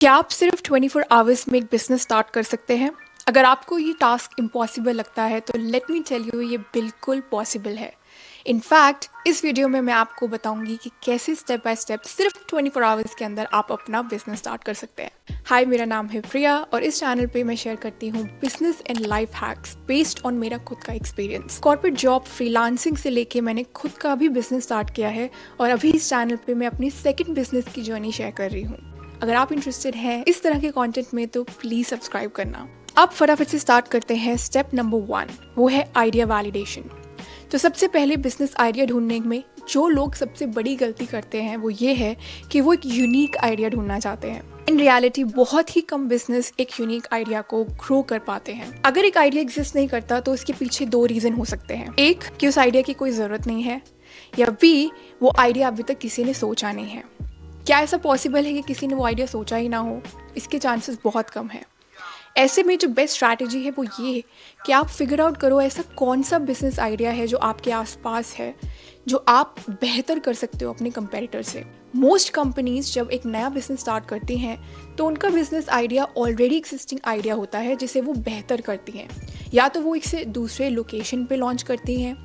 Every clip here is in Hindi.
क्या आप सिर्फ 24 आवर्स में एक बिजनेस स्टार्ट कर सकते हैं? अगर आपको ये टास्क इम्पॉसिबल लगता है तो लेट मी टेल यू ये बिल्कुल पॉसिबल है। इनफैक्ट इस वीडियो में मैं आपको बताऊंगी कि कैसे स्टेप बाय स्टेप सिर्फ 24 आवर्स के अंदर आप अपना बिजनेस स्टार्ट कर सकते हैं। हाय, मेरा नाम है प्रिया और इस चैनल पे मैं शेयर करती हूँ business and life hacks based on मेरा खुद का एक्सपीरियंस। कॉर्पोरेट जॉब, फ्रीलांसिंग से लेके मैंने खुद का भी बिजनेस स्टार्ट किया है और अभी इस चैनल पे मैं अपनी सेकेंड बिजनेस की जर्नी शेयर कर रही हूँ। अगर आप इंटरेस्टेड हैं इस तरह के कंटेंट में तो प्लीज सब्सक्राइब करना। अब फटाफट से स्टार्ट करते हैं स्टेप नंबर 1, वो है आइडिया वैलिडेशन। तो सबसे पहले बिजनेस आइडिया ढूंढने में जो लोग सबसे बड़ी गलती करते हैं वो ये है कि वो एक यूनिक आइडिया ढूंढना चाहते हैं। इन रियलिटी बहुत ही कम बिजनेस एक यूनिक आइडिया को ग्रो कर पाते हैं। अगर एक आइडिया एग्जिस्ट नहीं करता तो इसके पीछे 2 रीजन हो सकते हैं। एक, कि उस आइडिया की कोई जरूरत नहीं है, या बी, वो आइडिया अभी तक किसी ने सोचा नहीं है। क्या ऐसा पॉसिबल है कि किसी ने वो आइडिया सोचा ही ना हो? इसके चांसेस बहुत कम है। ऐसे में जो बेस्ट स्ट्रैटेजी है वो ये है कि आप फिगर आउट करो ऐसा कौन सा बिजनेस आइडिया है जो आपके आसपास है, जो आप बेहतर कर सकते हो अपने कंपेटिटर से। मोस्ट कंपनीज जब एक नया बिजनेस स्टार्ट करती हैं तो उनका business idea already existing idea होता है जिसे वो बेहतर करती हैं, या तो वो इसे दूसरे लोकेशन पे लॉन्च करती हैं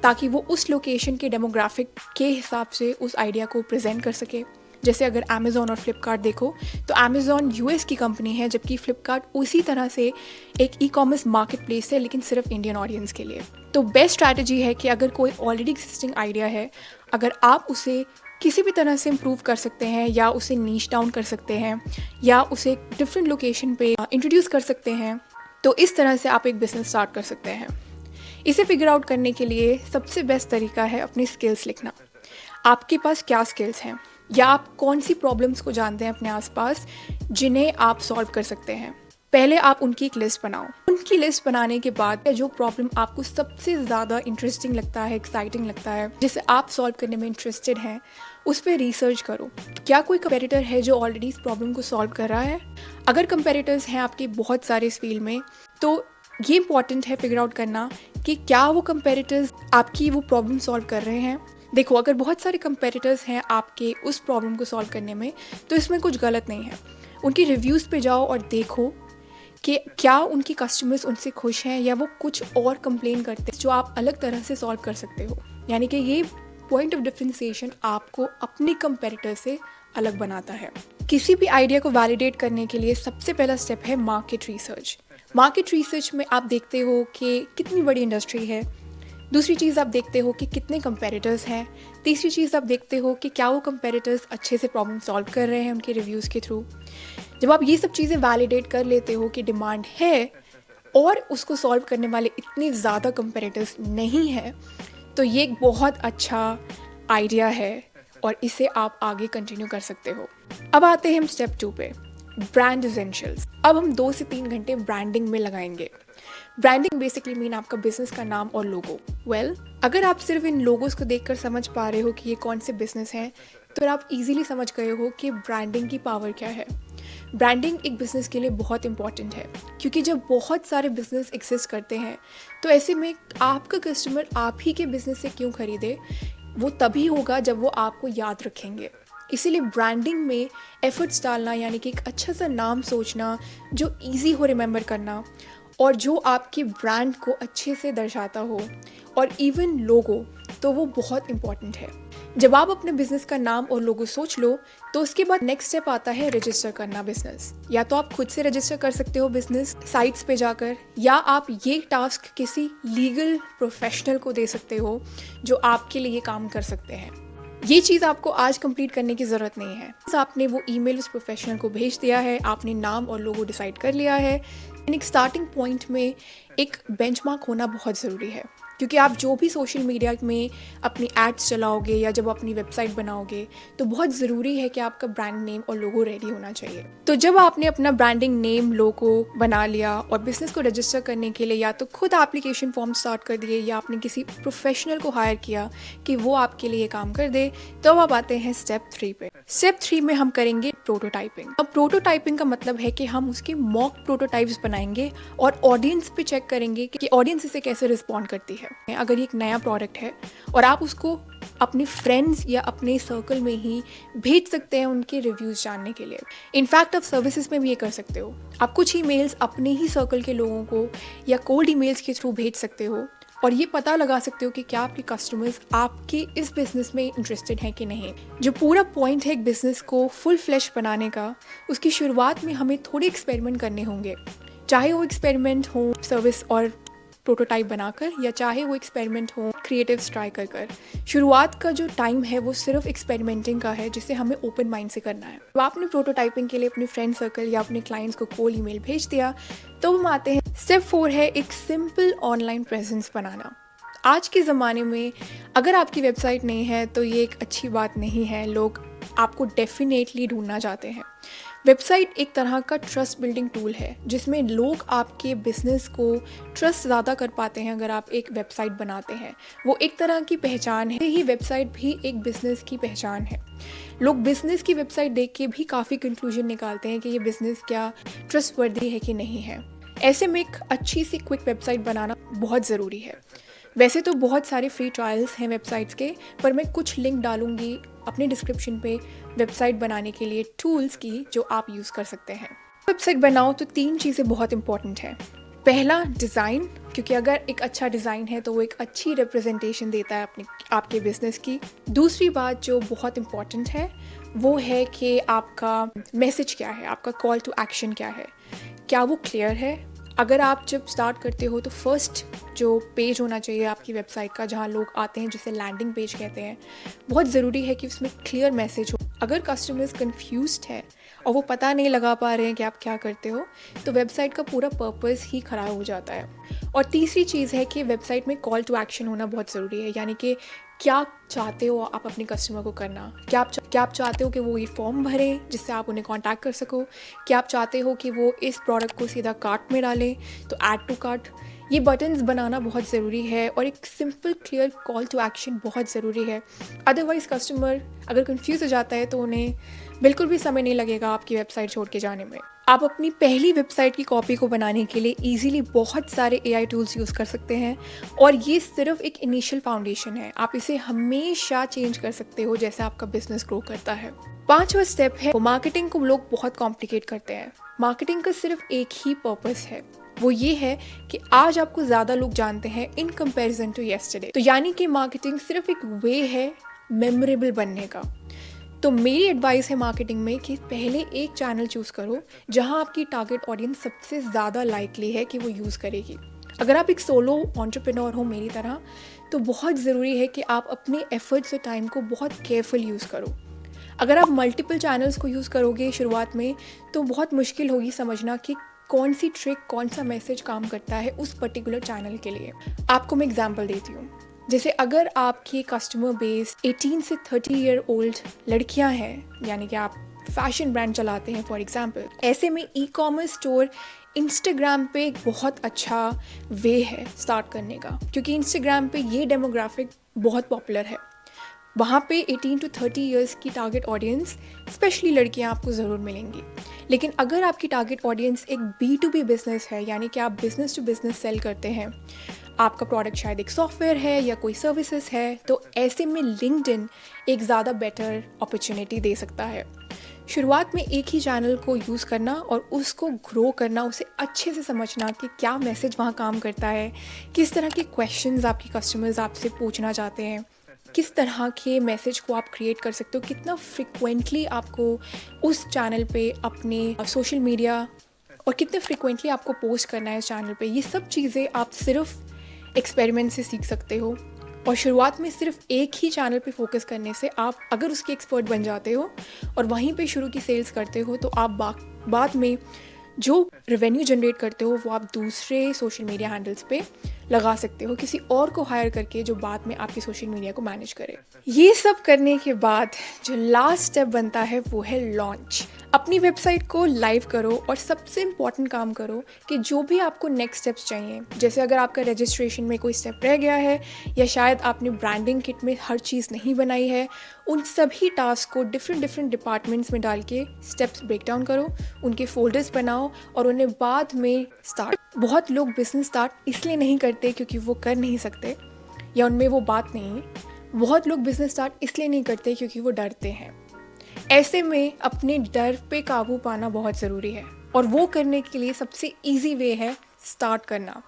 ताकि वो उस लोकेशन के डेमोग्राफिक के हिसाब से उस आइडिया को प्रेजेंट कर सके। जैसे अगर अमेज़ॉन और फ्लिपकार्ट देखो तो अमेज़ॉन यूएस की कंपनी है जबकि फ्लिपकार्ट उसी तरह से एक ई-कॉमर्स मार्केट प्लेस है लेकिन सिर्फ इंडियन ऑडियंस के लिए। तो बेस्ट स्ट्रैटेजी है कि अगर कोई ऑलरेडी एक्सिस्टिंग आइडिया है, अगर आप उसे किसी भी तरह से इम्प्रूव कर सकते हैं या उसे नीश डाउन कर सकते हैं या उसे एक डिफरेंट लोकेशन पे इंट्रोड्यूस कर सकते हैं, तो इस तरह से आप एक बिजनेस स्टार्ट कर सकते हैं। इसे फिगर आउट करने के लिए सबसे बेस्ट तरीका है अपनी स्किल्स लिखना। आपके पास क्या स्किल्स हैं या आप कौन सी प्रॉब्लम्स को जानते हैं अपने आसपास जिन्हें आप सॉल्व कर सकते हैं। पहले आप उनकी एक लिस्ट बनाओ। उनकी लिस्ट बनाने के बाद जो प्रॉब्लम आपको सबसे ज़्यादा इंटरेस्टिंग लगता है, एक्साइटिंग लगता है, जिसे आप सॉल्व करने में इंटरेस्टेड हैं, उस पर रिसर्च करो। क्या कोई कंपेटिटर है जो ऑलरेडी इस प्रॉब्लम को सॉल्व कर रहा है? अगर कंपेटिटर्स हैं आपके बहुत सारे इस फील्ड में तो ये इंपॉर्टेंट है फिगर आउट करना कि क्या वो कंपेटिटर्स आपकी वो प्रॉब्लम सॉल्व कर रहे हैं। देखो, अगर बहुत सारे कंपेटिटर्स हैं आपके उस प्रॉब्लम को सॉल्व करने में तो इसमें कुछ गलत नहीं है। उनके रिव्यूज़ पे जाओ और देखो कि क्या उनके कस्टमर्स उनसे खुश हैं या वो कुछ और कंप्लेन करते हैं जो आप अलग तरह से सॉल्व कर सकते हो। यानी कि ये पॉइंट ऑफ डिफरेंशिएशन आपको अपने कंपेटिटर से अलग बनाता है। किसी भी आइडिया को वैलिडेट करने के लिए सबसे पहला स्टेप है मार्केट रिसर्च। मार्केट रिसर्च में आप देखते हो कि कितनी बड़ी इंडस्ट्री है। दूसरी चीज़ आप देखते हो कि कितने कंपेटिटर्स हैं। तीसरी चीज़ आप देखते हो कि क्या वो कंपेटिटर्स अच्छे से प्रॉब्लम सॉल्व कर रहे हैं उनके रिव्यूज़ के थ्रू। जब आप ये सब चीज़ें वैलिडेट कर लेते हो कि डिमांड है और उसको सॉल्व करने वाले इतने ज़्यादा कंपेटिटर्स नहीं हैं, तो ये एक बहुत अच्छा आइडिया है और इसे आप आगे कंटिन्यू कर सकते हो। अब आते हैं हम स्टेप 2 पे, ब्रांड एसेंशियल्स। अब हम 2 से 3 घंटे ब्रांडिंग में लगाएंगे। ब्रांडिंग बेसिकली मीन आपका बिजनेस का नाम और लोगो। अगर आप सिर्फ इन लोगोस को देखकर समझ पा रहे हो कि ये कौन से बिजनेस हैं तो आप इजीली समझ गए हो कि ब्रांडिंग की पावर क्या है। ब्रांडिंग एक बिजनेस के लिए बहुत इंपॉर्टेंट है क्योंकि जब बहुत सारे बिजनेस एग्जिस्ट करते हैं तो ऐसे में आपका कस्टमर आप ही के बिजनेस से क्यों खरीदे, वो तभी होगा जब वो आपको याद रखेंगे। इसीलिए ब्रांडिंग में एफर्ट्स डालना, यानी कि एक अच्छा सा नाम सोचना जो इजी हो रिमेंबर करना और जो आपके ब्रांड को अच्छे से दर्शाता हो, और इवन लोगो, तो वो बहुत इंपॉर्टेंट है। जब आप अपने बिजनेस का नाम और लोगो सोच लो तो उसके बाद नेक्स्ट स्टेप आता है रजिस्टर करना बिजनेस। या तो आप खुद से रजिस्टर कर सकते हो बिजनेस साइट्स पे जाकर, या आप ये टास्क किसी लीगल प्रोफेशनल को दे सकते हो जो आपके लिए काम कर सकते हैं। ये चीज़ आपको आज कंप्लीट करने की ज़रूरत नहीं है। आपने वो ईमेल उस प्रोफेशनल को भेज दिया है, आपने नाम और लोगो डिसाइड कर लिया है। एक स्टार्टिंग पॉइंट में एक बेंचमार्क होना बहुत ज़रूरी है क्योंकि आप जो भी सोशल मीडिया में अपनी एड्स चलाओगे या जब अपनी वेबसाइट बनाओगे तो बहुत ज़रूरी है कि आपका ब्रांड नेम और लोगो रेडी होना चाहिए। तो जब आपने अपना ब्रांडिंग नेम लोगो बना लिया और बिजनेस को रजिस्टर करने के लिए या तो खुद एप्लीकेशन फॉर्म स्टार्ट कर दिए या आपने किसी प्रोफेशनल को हायर किया कि वो आपके लिए काम कर दे, तो अब आप आते हैं स्टेप 3 पे। स्टेप 3 में हम करेंगे प्रोटोटाइपिंग। अब प्रोटोटाइपिंग का मतलब है कि हम उसके मॉक प्रोटोटाइप्स बनाएंगे और ऑडियंस पे चेक करेंगे कि ऑडियंस इसे कैसे रिस्पॉन्ड करती है। अगर ये एक नया प्रोडक्ट है और आप उसको अपने फ्रेंड्स या अपने सर्कल में ही भेज सकते हैं उनके रिव्यूज़ जानने के लिए। इनफैक्ट आप सर्विसेज में भी ये कर सकते हो। आप कुछ ईमेल्स अपने ही सर्कल के लोगों को या कोल्ड ईमेल्स के थ्रू भेज सकते हो और ये पता लगा सकते हो कि क्या आपके कस्टमर्स आपके इस बिज़नेस में इंटरेस्टेड हैं कि नहीं। जो पूरा पॉइंट है एक बिज़नेस को फुल फ्लैश बनाने का, उसकी शुरुआत में हमें थोड़े एक्सपेरिमेंट करने होंगे। चाहे वो एक्सपेरिमेंट हो सर्विस और प्रोटोटाइप बनाकर या चाहे वो एक्सपेरिमेंट हो क्रिएटिव्स ट्राई कर कर। शुरुआत का जो टाइम है वो सिर्फ एक्सपेरिमेंटिंग का है, जिसे हमें ओपन माइंड से करना है। तो आपने प्रोटोटाइपिंग के लिए अपने फ्रेंड सर्कल या अपने क्लाइंट्स को कोल्ड ईमेल भेज दिया, तो हम आते हैं स्टेप 4 है एक सिंपल ऑनलाइन प्रेजेंस बनाना। आज के ज़माने में अगर आपकी वेबसाइट नहीं है तो ये एक अच्छी बात नहीं है। लोग आपको डेफिनेटली ढूंढना चाहते हैं। वेबसाइट एक तरह का ट्रस्ट बिल्डिंग टूल है जिसमें लोग आपके बिजनेस को ट्रस्ट ज़्यादा कर पाते हैं अगर आप एक वेबसाइट बनाते हैं। वो एक तरह की पहचान है ही, वेबसाइट भी एक बिज़नेस की पहचान है। लोग बिज़नेस की वेबसाइट देख के भी काफ़ी कंक्लूजन निकालते हैं कि ये बिज़नेस क्या ट्रस्टवर्दी है कि नहीं है। ऐसे में एक अच्छी सी क्विक वेबसाइट बनाना बहुत ज़रूरी है। वैसे तो बहुत सारे फ्री ट्रायल्स हैं वेबसाइट्स के, पर मैं कुछ लिंक डालूंगी अपने डिस्क्रिप्शन पे वेबसाइट बनाने के लिए टूल्स की जो आप यूज़ कर सकते हैं। वेबसाइट बनाओ तो 3 चीज़ें बहुत इंपॉर्टेंट हैं। पहला डिज़ाइन, क्योंकि अगर एक अच्छा डिज़ाइन है तो वो एक अच्छी रिप्रेजेंटेशन देता है आपके बिज़नेस की। दूसरी बात जो बहुत इंपॉर्टेंट है वो है कि आपका मैसेज क्या है, आपका कॉल टू एक्शन क्या है, क्या वो क्लियर है। अगर आप जब स्टार्ट करते हो तो फर्स्ट जो पेज होना चाहिए आपकी वेबसाइट का, जहाँ लोग आते हैं, जिसे लैंडिंग पेज कहते हैं, बहुत ज़रूरी है कि उसमें क्लियर मैसेज हो। अगर कस्टमर्स कंफ्यूज्ड है और वो पता नहीं लगा पा रहे हैं कि आप क्या करते हो, तो वेबसाइट का पूरा पर्पस ही ख़राब हो जाता है। और तीसरी चीज़ है कि वेबसाइट में कॉल टू एक्शन होना बहुत ज़रूरी है, यानी कि क्या चाहते हो आप अपने कस्टमर को करना। क्या आप चाहते हो कि वो ये फॉर्म भरें जिससे आप उन्हें कांटेक्ट कर सको। क्या आप चाहते हो कि वो इस प्रोडक्ट को सीधा कार्ट में डालें, तो ऐड टू कार्ट। ये बटन्स बनाना बहुत ज़रूरी है और एक simple clear call to action बहुत ज़रूरी है। अदरवाइज़ कस्टमर अगर कंफ्यूज हो जाता है तो उन्हें बिल्कुल भी समय नहीं लगेगा आपकी वेबसाइट छोड़ के जाने में। आप अपनी पहली वेबसाइट की कॉपी को बनाने के लिए ईजिली बहुत सारे AI टूल्स यूज़ कर सकते हैं और ये सिर्फ एक इनिशियल फाउंडेशन है। आप इसे हमेशा चेंज कर सकते हो जैसे आपका बिजनेस ग्रो करता है। 5वां स्टेप है मार्केटिंग को लोग बहुत कॉम्प्लिकेट करते हैं। मार्केटिंग का सिर्फ एक ही पर्पस है, वो ये है कि आज आपको ज़्यादा लोग जानते हैं इन कंपैरिजन टू येस्टरडे। तो यानी कि मार्केटिंग सिर्फ एक वे है मेमोरेबल बनने का। तो मेरी एडवाइस है मार्केटिंग में कि पहले एक चैनल चूज़ करो जहां आपकी टारगेट ऑडियंस सबसे ज़्यादा लाइकली है कि वो यूज़ करेगी। अगर आप एक सोलो एंटरप्रेन्योर हो मेरी तरह, तो बहुत ज़रूरी है कि आप अपने एफर्ट्स और टाइम को बहुत केयरफुल यूज़ करो। अगर आप मल्टीपल चैनल्स को यूज़ करोगे शुरुआत में, तो बहुत मुश्किल होगी समझना कि कौन सी ट्रिक, कौन सा मैसेज काम करता है उस पर्टिकुलर चैनल के लिए। आपको मैं एग्जांपल देती हूँ। जैसे अगर आपकी कस्टमर बेस 18 से 30 ईयर ओल्ड लड़कियां हैं, यानी कि आप फैशन ब्रांड चलाते हैं फॉर एग्जांपल, ऐसे में ई-कॉमर्स स्टोर इंस्टाग्राम पे एक बहुत अच्छा वे है स्टार्ट करने का, क्योंकि इंस्टाग्राम पे ये डेमोग्राफिक बहुत पॉपुलर है। वहाँ पे 18 टू 30 इयर्स की टारगेट ऑडियंस, स्पेशली लड़कियाँ आपको ज़रूर मिलेंगी। लेकिन अगर आपकी टारगेट ऑडियंस एक B2B बिज़नेस है, यानी कि आप बिज़नेस टू बिज़नेस सेल करते हैं, आपका प्रोडक्ट शायद एक सॉफ्टवेयर है या कोई सर्विसेज है, तो ऐसे में लिंक्डइन एक ज़्यादा बेटर अपॉर्चुनिटी दे सकता है। शुरुआत में एक ही चैनल को यूज़ करना और उसको ग्रो करना, उसे अच्छे से समझना कि क्या मैसेज वहाँ काम करता है, किस तरह के क्वेश्चंस आपके कस्टमर्स आपसे पूछना चाहते हैं, किस तरह के मैसेज को आप क्रिएट कर सकते हो, कितना फ्रिक्वेंटली आपको उस चैनल पे अपने सोशल मीडिया और कितने फ्रिक्वेंटली आपको पोस्ट करना है उस चैनल पे। ये सब चीज़ें आप सिर्फ एक्सपेरिमेंट से सीख सकते हो। और शुरुआत में सिर्फ एक ही चैनल पे फोकस करने से आप अगर उसके एक्सपर्ट बन जाते हो और वहीं पे शुरू की सेल्स करते हो, तो आप बाद में जो रेवेन्यू जनरेट करते हो वो आप दूसरे सोशल मीडिया हैंडल्स पे लगा सकते हो, किसी और को हायर करके जो बाद में आपकी सोशल मीडिया को मैनेज करे। ये सब करने के बाद जो लास्ट स्टेप बनता है वो है लॉन्च। अपनी वेबसाइट को लाइव करो और सबसे इम्पॉर्टेंट काम करो कि जो भी आपको नेक्स्ट स्टेप्स चाहिए, जैसे अगर आपका रजिस्ट्रेशन में कोई स्टेप रह गया है या शायद आपने ब्रांडिंग किट में हर चीज़ नहीं बनाई है, उन सभी टास्क को डिफरेंट डिपार्टमेंट्स में डाल के स्टेप्स ब्रेक डाउन करो, उनके फोल्डर्स बनाओ और उन्हें बाद में स्टार्ट। बहुत लोग बिजनेस स्टार्ट इसलिए नहीं करते क्योंकि वो कर नहीं सकते या उनमें वो बात नहीं है, बहुत लोग बिजनेस स्टार्ट इसलिए नहीं करते क्योंकि वो डरते हैं। ऐसे में अपने डर पे काबू पाना बहुत ज़रूरी है और वो करने के लिए सबसे इजी वे है स्टार्ट करना।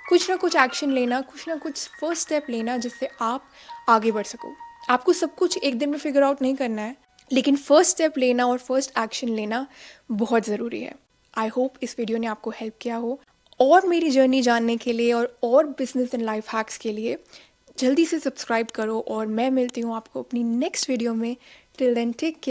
कुछ ना कुछ एक्शन लेना, कुछ ना कुछ फर्स्ट स्टेप लेना जिससे आप आगे बढ़ सको। आपको सब कुछ एक दिन में फिगर आउट नहीं करना है, लेकिन फर्स्ट स्टेप लेना और फर्स्ट एक्शन लेना बहुत ज़रूरी है। आई होप इस वीडियो ने आपको हेल्प किया हो। और मेरी जर्नी जानने के लिए और बिजनेस एंड लाइफ हैक्स के लिए जल्दी से सब्सक्राइब करो और मैं मिलती हूँ आपको अपनी नेक्स्ट वीडियो में। Till then take care.